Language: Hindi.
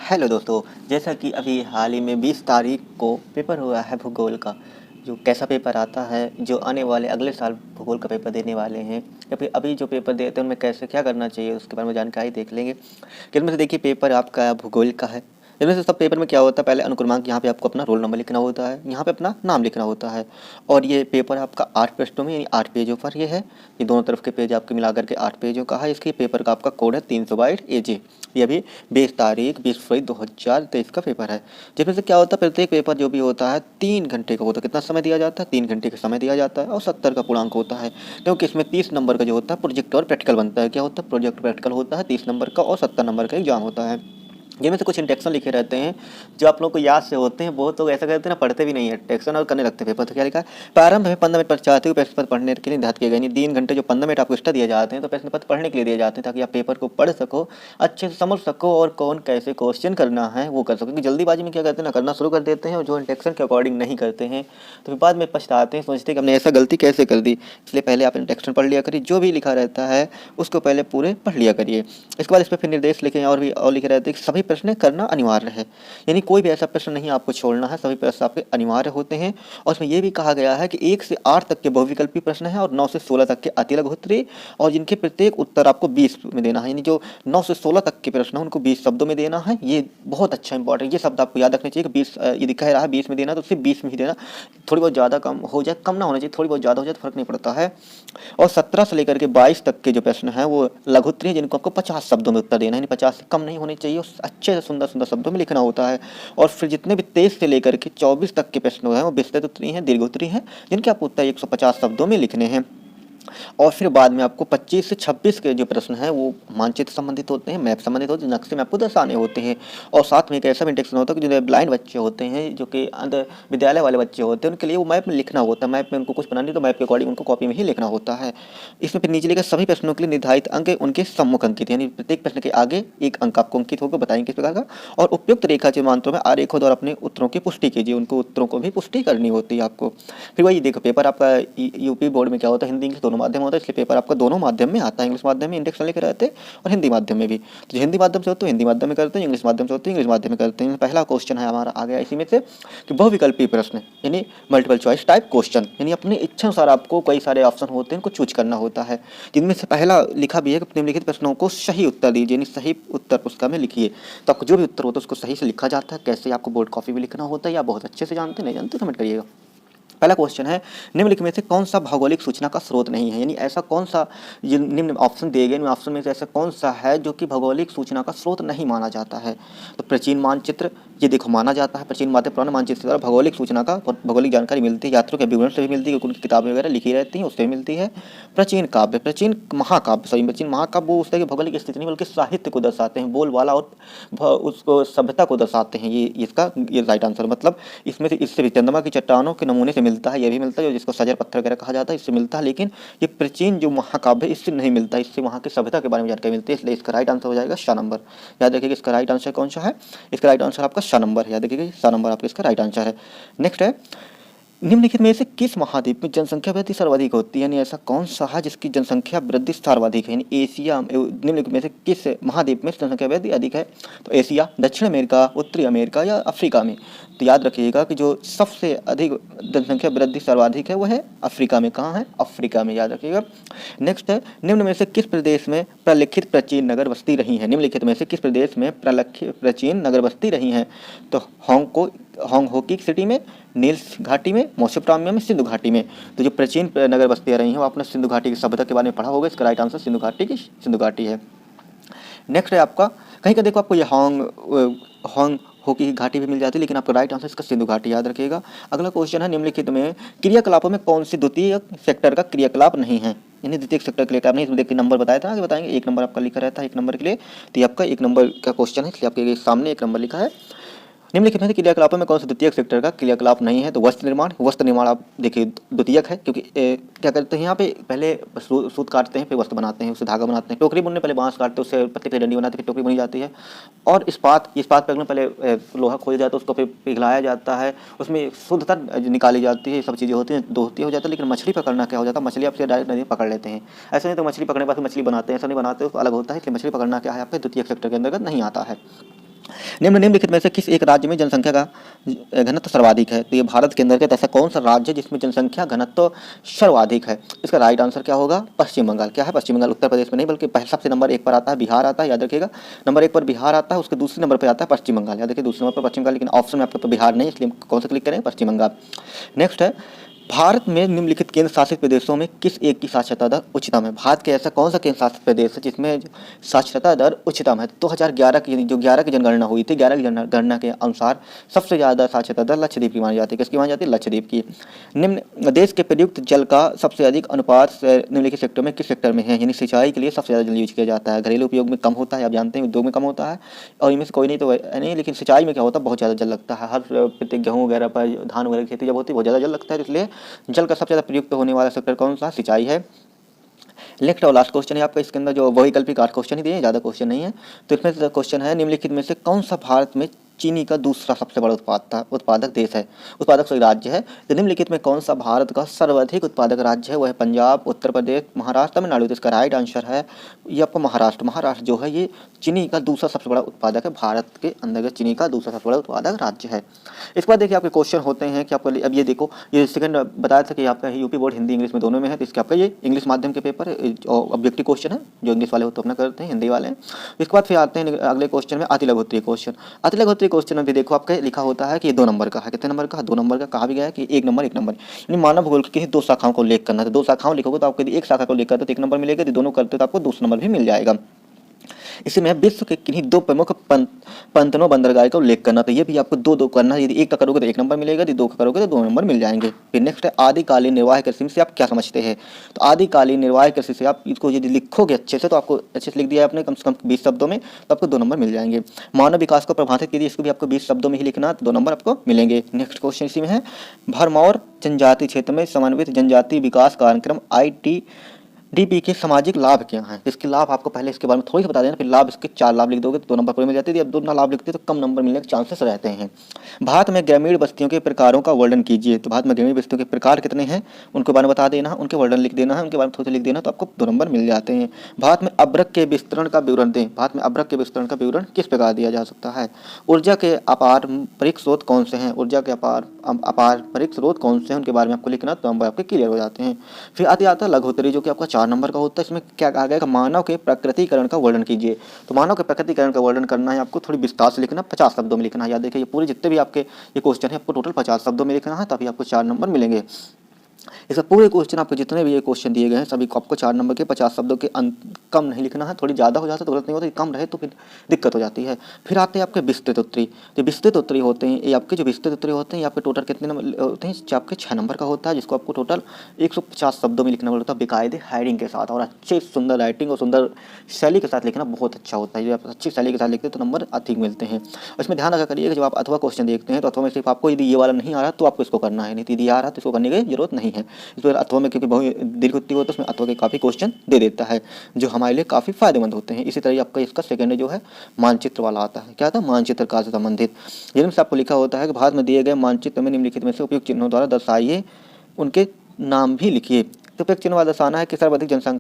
हेलो दोस्तों। जैसा कि अभी हाल ही में 20 तारीख को पेपर हुआ है भूगोल का। जो कैसा पेपर आता है, जो आने वाले अगले साल भूगोल का पेपर देने वाले हैं या फिर अभी जो पेपर देते हैं उनमें कैसे क्या करना चाहिए उसके बारे में जानकारी देख लेंगे। कि इनमें से देखिए पेपर आपका भूगोल का है। इनमें से सब पेपर में क्या होता है, पहले अनुक्रमांक यहाँ पे आपको अपना रोल नंबर लिखना होता है, यहाँ पे अपना नाम लिखना होता है। और ये पेपर आपका 8 पृष्ठों में यानी 8 पेजों पर ये है। ये दोनों तरफ के पेज आपके मिलाकर के 8 पेजों का है। इसके पेपर का आपका कोड है 322 AJ। ये अभी 20 तारीख 20 फरवरी 2023 का पेपर है। जिसमें से क्या होता है, प्रत्येक पेपर जो भी होता है 3 घंटे का होता है। कितना समय दिया जाता है? 3 घंटे का समय दिया जाता है और 70 का पूर्णांक होता है। क्योंकि इसमें 30 नंबर का जो होता है प्रोजेक्ट और प्रैक्टिकल बनता है। क्या होता है? प्रोजेक्ट प्रैक्टिकल होता है 30 नंबर का और 70 नंबर का एग्जाम होता है। जिनमें से कुछ इंटेक्शन लिखे रहते हैं जो आप लोगों को याद से होते हैं। बहुत लोग ऐसा करते हैं ना, पढ़ते भी नहीं है इंटेक्शन और करने लगते हैं पेपर। तो क्या लिखा है, प्रारंभ में 15 मिनट पश्चात ही प्रश्न पत्र पढ़ने के लिए निर्धारित किए गए। यानी 3 घंटे जो 15 मिनट आपको एक्स्ट्रा दिए जाते हैं तो प्रश्न पत्र पढ़ने के लिए दिए जाते हैं, ताकि आप पेपर को पढ़ सको, अच्छे से समझ सको और कौन कैसे क्वेश्चन करना है वो कर सको। क्योंकि जल्दीबाजी में क्या करते हैं ना, करना शुरू कर देते हैं और जो इंटेक्शन के अकॉर्डिंग नहीं करते हैं तो फिर बाद में पछताते हैं, सोचते हैं कि हमने ऐसा गलती कैसे कर दी। इसलिए पहले आप इंटेक्शन पढ़ लिया करिए, जो भी लिखा रहता है उसको पहले पूरे पढ़ लिया करिए। इसके बाद इस पर फिर निर्देश लिखे और भी और लिखे रहते हैं कि सभी प्रश्न करना अनिवार्य है। यानी कोई भी ऐसा प्रश्न नहीं आपको छोड़ना है, सभी प्रश्न आपके अनिवार्य होते हैं। और इसमें यह भी कहा गया है कि 1 से 8 तक के बहुविकल्पी प्रश्न हैं और 9 से 16 तक के अतिलघुत्तरीय, और जिनके प्रत्येक उत्तर आपको 20 में देना है। यानी जो 9 से 16 तक के प्रश्न हैं उनको 20 शब्दों में देना है। ये बहुत अच्छा इंपॉर्टेंट, ये शब्द आपको याद रखने चाहिए कि 20 यदि कह रहा है 20 में देना तो सिर्फ 20 में ही देना। थोड़ी बहुत ज़्यादा कम हो जाए, कम ना होना चाहिए, थोड़ी बहुत ज़्यादा हो जाए तो फर्क नहीं पड़ता है। और 17 से लेकर के 22 तक के जो प्रश्न हैं वो लघुत्तरीय, जिनको आपको 50 शब्दों में उत्तर देना है। यानी 50 से कम नहीं होने चाहिए और अच्छे से सुंदर सुंदर शब्दों में लिखना होता है। और फिर जितने भी 23 से लेकर के 24 तक के प्रश्न हैं वो विस्तृत उत्तरीय हैं, दीर्घोत्तरीय हैं, जिनके आप उत्तर 150 शब्दों में लिखने हैं। और फिर बाद में आपको 25 से 26 के जो प्रश्न हैं वो मानचित्र संबंधित होते हैं, मैप संबंधित होते हैं, नक्शे में आपको दर्शाने होते हैं। और साथ में एक ऐसा भी इंटेक्शन होता है कि जो ब्लाइंड बच्चे होते हैं, जो कि अंध विद्यालय वाले बच्चे होते हैं, उनके लिए वो मैप में लिखना होता है। मैप में उनको कुछ बनाना नहीं तो मैप के अकॉर्डिंग उनको कॉपी में ही लिखना होता है। इसमें फिर नीचे लिखा सभी प्रश्नों के लिए निर्धारित अंक उनके सम्मुख अंकित, यानी प्रत्येक प्रश्न के आगे एक अंक आपको अंकित होगा, बताएंगे किस प्रकार का। और उपयुक्त रेखा चिन्हांतरों में आरेखों द्वारा अपने उत्तरों की पुष्टि कीजिए, उनको उत्तरों को भी पुष्टि करनी होती है आपको। फिर वही देखो, पेपर आपका यूपी बोर्ड में क्या होता है, हिंदी इंग्लिश दोनों माध्यम होता है, इसलिए पेपर आपका दोनों माध्यम में आता है। इंग्लिश माध्यम में इंडेक्स लेकर रहते हैं और हिंदी माध्यम में भी। तो जो हिंदी माध्यम से होते हैं हिंदी माध्यम में करते हैं, इंग्लिश माध्यम से होते हैं इंग्लिश माध्यम में करते हैं। पहला क्वेश्चन है हमारा आ गया इसी में से कि बहुविकल्पी प्रश्न यानी मल्टीपल चॉइस टाइप क्वेश्चन, यानी अपनी इच्छा अनुसार आपको कई सारे ऑप्शन होते हैं, उनको चूज करना होता है। जिनमें से पहला लिखा भी है कि निम्नलिखित प्रश्नों को सही उत्तर दीजिए, यानी सही उत्तर पुस्तिका में लिखिए। तो आपको जो भी उत्तर होता है उसको सही से लिखा जाता है। कैसे आपको बोर्ड कॉपी में लिखना होता है या बहुत अच्छे से जानते नहीं जानते कमेंट करिएगा। पहला क्वेश्चन है, निम्नलिखित में से कौन सा भौगोलिक सूचना का स्रोत नहीं है, यानी ऐसा कौन सा, ये निम्न ऑप्शन दिए गए ऑप्शन में से ऐसा कौन सा है जो कि भौगोलिक सूचना का स्रोत नहीं माना जाता है। तो प्राचीन मानचित्र, ये देखो माना जाता है, प्राचीन मानचित्र पुराने मानचित्र द्वारा भौगोलिक सूचना का भौगोलिक जानकारी मिलती है। यात्रियों के विवरण से भी मिलती है, क्योंकि उनकी किताबें वगैरह लिखी रहती हैं उससे भी मिलती है। प्राचीन काव्य, प्राचीन महाकाव्य, सॉरी प्राचीन महाकाव्य वो उस तरह की भौगोलिक स्थिति नहीं बल्कि साहित्य को दर्शाते हैं, बोलबाला और उसको सभ्यता को दर्शाते हैं। ये इसका ये राइट आंसर, मतलब इसमें से इससे भी चंद्रमा की चट्टानों के नमूने से मिलता है, ये भी मिलता है, जिसको सजर पत्थर वगैरह कहा जाता है, इससे मिलता है। लेकिन ये प्राचीन जो महाकाव्य है इससे नहीं मिलता, इससे वहाँ की सभ्यता के बारे में जानकारी मिलती है। इसलिए इसका राइट आंसर हो जाएगा श नंबर। याद रखिएगा इसका राइट आंसर कौन सा है, इसका राइट आंसर आपका श नंबर है। याद रखिएगा श नंबर आपका इसका राइट आंसर है। नेक्स्ट है, निम्नलिखित में से किस महाद्वीप में जनसंख्या वृद्धि सर्वाधिक होती है, यानी ऐसा कौन सा है जिसकी जनसंख्या वृद्धि सर्वाधिक है। यानी एशिया, निम्नलिखित में से किस महाद्वीप में जनसंख्या वृद्धि अधिक है। तो एशिया, दक्षिण अमेरिका, उत्तरी अमेरिका या अफ्रीका में। तो याद रखिएगा कि जो सबसे अधिक जनसंख्या वृद्धि सर्वाधिक है वो है अफ्रीका में। कहाँ है? अफ्रीका में, याद रखिएगा। नेक्स्ट है, निम्न में से किस प्रदेश में प्रलिखित प्राचीन नगर बस्ती रही है। निम्नलिखित में से किस प्रदेश में प्रलिखित प्राचीन नगर बस्ती रही हैं। तो होंगहोकी सिटी में, नील्स घाटी में, मेसोपोटामिया में, सिंधु घाटी में। तो जो प्राचीन नगर बस्तियाँ रही हैं वो आपने सिंधु घाटी की सभ्यता के बारे में पढ़ा होगा। इसका राइट आंसर सिंधु घाटी है। नेक्स्ट है आपका, कहीं का देखो आपको ये होंग होकी की घाटी भी मिल जाती है, लेकिन आपका राइट आंसर इसका सिंधु घाटी, याद रखिएगा। अगला क्वेश्चन है, निम्नलिखित में क्रियाकलापों में कौन सी द्वितीय सेक्टर का क्रियाकलाप नहीं है, यानी द्वितीय सेक्टर क्रियाकलाप नहीं। इसमें देखिए नंबर बताया था, आगे बताएंगे। 1 नंबर आपका लिखा रहता है 1 नंबर के लिए, तो ये आपका 1 नंबर का क्वेश्चन है, इसलिए आपके सामने 1 नंबर लिखा है। निम्नलिखित में से क्रियाकलापों में कौन सा द्वितीयक सेक्टर का क्रियाकलाप नहीं है। तो वस्त्र निर्माण आप देखिए द्वितीयक है, क्योंकि क्या करते हैं यहाँ पे पहले सूत काटते हैं फिर वस्त्र बनाते हैं, उससे धागा बनाते हैं। टोकरी बुनने पहले बांस काटते हैं, उससे पत्ते पे डंडी बनाते हैं, फिर टोकरी बनी जाती है। और इस्पात पिघलने पहले लोहा खोदा जाता है, उसको फिर पिघलाया जाता है, उसमें शुद्धता निकाली जाती है, ये सब चीज़ें होती हैं, दोहती हो जाता है। लेकिन मछली पकड़ना क्या हो जाता है, मछली आपसे डायरेक्ट नदी पकड़ लेते हैं। ऐसा नहीं तो मछली पकड़ने के बाद मछली बनाते हैं, ऐसा नहीं बनाते, अलग होता है। इसलिए मछली पकड़ना क्या है, आप द्वितीय सेक्टर के अंतर्गत नहीं आता है। निम्नलिखित में से किस एक राज्य में जनसंख्या का घनत्व सर्वाधिक है? तो ये भारत के अंतर्गत ऐसा कौन सा राज्य है जिसमें जनसंख्या घनत्व सर्वाधिक है? इसका राइट आंसर क्या होगा? पश्चिम बंगाल। क्या है? पश्चिम बंगाल। उत्तर प्रदेश में नहीं, बल्कि पहले सबसे नंबर 1 पर आता है बिहार आता है, याद रखिएगा। नंबर 1 पर बिहार आता है, उसके दूसरे नंबर पर आता है पश्चिम बंगाल। याद रखिए दूसरे नंबर पर पश्चिम बंगाल, लेकिन ऑप्शन में आपके पास बिहार नहीं, इसलिए कौन सा क्लिक करें? पश्चिम बंगाल। नेक्स्ट है, भारत में निम्नलिखित केंद्र शासित प्रदेशों में किस एक की साक्षरता दर उच्चतम है? भारत के ऐसा कौन सा केंद्र शासित प्रदेश है जिसमें साक्षरता दर उच्चतम है? 2011 की जो 11 की जनगणना हुई थी, 11 की जनगणना के अनुसार सबसे ज़्यादा साक्षरता दर लक्षद्वीप की मानी जाती है। किसकी मानी जाती है? लक्षद्वीप की। निम्न देश के प्रयुक्त जल का सबसे अधिक अनुपात निम्नलिखित सेक्टर में किस सेक्टर में है? यानी सिंचाई के लिए सबसे ज़्यादा जल यूज किया जाता है। घरेलू उपयोग में कम होता है, आप जानते हैं, उद्योग में कम होता है, और इनमें से कोई नहीं तो नहीं, लेकिन सिंचाई में क्या होता है? बहुत ज़्यादा जल लगता है। हर प्रत्येक गेहूँ वगैरह पर, धान वगैरह की खेती जब होती है बहुत ज़्यादा जल लगता है, इसलिए जल का सबसे ज़्यादा प्रयुक्त होने वाला सेक्टर कौन सा? सिंचाई है। नेक्स्ट और लास्ट क्वेश्चन है आपका, इसके अंदर जो वैकल्पिक 8 क्वेश्चन ही दिए, ज़्यादा क्वेश्चन नहीं है। तो इसमें से क्वेश्चन है, निम्नलिखित में से कौन सा भारत में चीनी का दूसरा सबसे बड़ा उत्पादक देश है? उत्पादक सही राज्य है। तो निम्नलिखित में कौन सा भारत का सर्वाधिक उत्पादक राज्य है? वह है पंजाब, उत्तर प्रदेश, महाराष्ट्र, तमिलनाडु। तो इसका राइट आंसर है ये आपका महाराष्ट्र। महाराष्ट्र जो है ये चीनी का दूसरा सबसे बड़ा उत्पादक है, भारत के अंदर चीनी का दूसरा सबसे बड़ा उत्पादक राज्य है। इसके बाद देखिए आपके क्वेश्चन होते हैं कि आपका, अब ये देखो, ये सेकंड बताया था कि आपका यूपी बोर्ड हिंदी इंग्लिश में दोनों में है, तो इसके आपका ये इंग्लिश माध्यम के पेपर ऑब्जेक्टिव क्वेश्चन है, जो इंग्लिश वाले होते हैं अपना करते हैं, हिंदी वाले हैं। इसके बाद फिर आते हैं अगले क्वेश्चन में, अति लघुत्तरीय क्वेश्चन। अति लघुत्तरीय क्वेश्चन में भी देखो आपका लिखा होता है कि ये 2 नंबर का है। कितने नंबर का? 2 नंबर का। कहा भी गया है कि 1 नंबर 1 नंबर, यानी मानव भूगोल की किसी 2 शाखाओं को उल्लेख करना है। तो 2 शाखाओं लिखोगे तो आपको, यदि एक शाखा को उल्लेख करते तो 1 नंबर मिलेगा, यदि दोनों करते तो आपको दूसरा नंबर भी मिल जाएगा। इसी में विश्व के किन्हीं 2 प्रमुख पंतनों बंदरगाह का उल्लेख करना। तो ये भी आपको 2-2 करना है, यदि 1 का करोगे तो 1 नंबर मिलेगा, यदि 2 का करोगे तो 2 नंबर मिल जाएंगे। फिर नेक्स्ट है, आदिकालीन निर्वाह कृषि से आप क्या समझते हैं? तो आदिकालीन निर्वाह कृषि से आप इसको यदि लिखोगे अच्छे से, तो आपको अच्छे से लिख दिया है आपने कम से कम 20 शब्दों में, तो आपको 2 नंबर मिल जाएंगे। मानव विकास को प्रभावित कीजिए, इसको भी आपको 20 शब्दों में ही लिखना, तो 2 नंबर आपको मिलेंगे। नेक्स्ट क्वेश्चन इसी में है, भरमौर जनजाति क्षेत्र में समन्वित जनजाति विकास कार्यक्रम ITDP के सामाजिक लाभ क्या हैं? इसके लाभ आपको पहले इसके बारे में थोड़ी सी बता देना, फिर लाभ इसके 4 लाभ लिख दोगे तो 2 नंबर पूरे मिल जाते हैं। अब 2 लाभ लिखते तो कम नंबर मिलने के चांसेस रहते हैं। भारत में ग्रामीण बस्तियों के प्रकारों का वर्णन कीजिए। तो भारत में ग्रामीण बस्तियों के प्रकार कितने हैं उनके बारे में बता देना, उनके वर्णन लिख देना है, उनके बारे में थोड़ा लिख देना, तो आपको 2 नंबर मिल जाते हैं। भारत में अभ्रक के विस्तरण का विवरण दें। भारत में अभ्रक के विस्तरण का विवरण किस प्रकार दिया जा सकता है? ऊर्जा के अपारंपरिक स्रोत कौन से हैं? ऊर्जा के अपारंपरिक स्रोत कौन से हैं उनके बारे में आपको लिखना, तो नंबर आपके क्लियर हो जाते हैं। फिर आते आता है लघुत्तरी, जो कि आपका 4 नंबर का होता है। इसमें क्या कहा गया है? मानव के प्रकृतिकरण का वर्णन कीजिए। तो मानव के प्रकृतिकरण का वर्णन करना है आपको, थोड़ी विस्तार से लिखना, 50 शब्दों में लिखना है। याद देखिए, ये पूरे जितने भी आपके ये क्वेश्चन है आपको टोटल 50 शब्दों में लिखना है, तभी आपको 4 नंबर मिलेंगे। इसका पूरे क्वेश्चन आपको जितने भी ये क्वेश्चन दिए गए हैं सभी को आपको 4 नंबर के 50 शब्दों के कम नहीं लिखना है। थोड़ी ज़्यादा हो जाता है तो गलत नहीं होता, कम रहे तो फिर दिक्कत हो जाती है। फिर आते हैं आपके विस्तृत उत्तरी। तो विस्तृत उत्तरी होते हैं, ये आपके जो विस्तृत उत्तरी होते हैं, आपके टोटल कितने नंबर होते हैं? आपके 6 नंबर का होता है, जिसको आपको टोटल 150 शब्दों में लिखना पड़ता है, बेकायदे हेडिंग के साथ, और अच्छे सुंदर राइटिंग और सुंदर शैली के साथ लिखना बहुत अच्छा होता है। जब आप अच्छी शैली के साथ लिखते हैं तो नंबर अधिक मिलते हैं। और इसमें ध्यान रखा करिए कि जब आप अथवा क्वेश्चन देखते हैं तो अथवा में सिर्फ आपको यदि ये वाला नहीं आ रहा तो आपको इसको करना है, नहीं यदि आ रहा तो इसको करने की जरूरत नहीं है। इस पर अथवा में क्योंकि बहुत दीर्घ उत्तरी होता है, उसमें अथवा के काफ़ी क्वेश्चन दे देता है, जो हमारे लिए काफ़ी फायदेमंद होते हैं। इसी तरह आपका इसका सेकंड जो है मानचित्र वाला आता है। क्या आता है? मानचित्र काल से संबंधित। जिनमें से आपको लिखा होता है कि भारत में दिए गए मानचित्र में निम्नलिखित में से उपयुक्त चिन्हों द्वारा दर्शाइए, उनके नाम भी लिखिए। तो उपयुक्त चिन्ह वाला दर्शाना है कि सर्वाधिक जनसंख्या